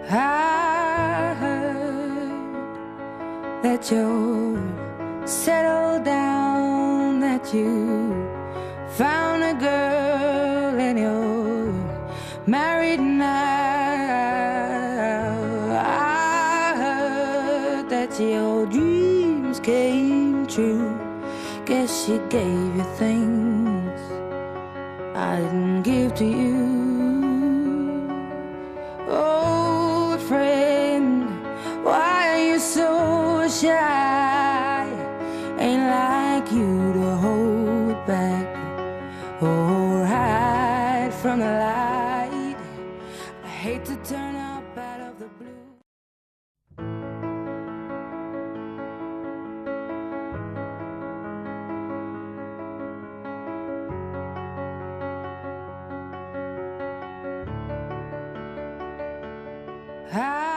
I heard that you're settled down, that you found a girl and you're married now. I heard that your dreams came true. Guess she gave you things I didn't give to you. Old friend, why are you so shy? Ain't like you to hold back or hide from the light. I hate to turn up out of the blue. I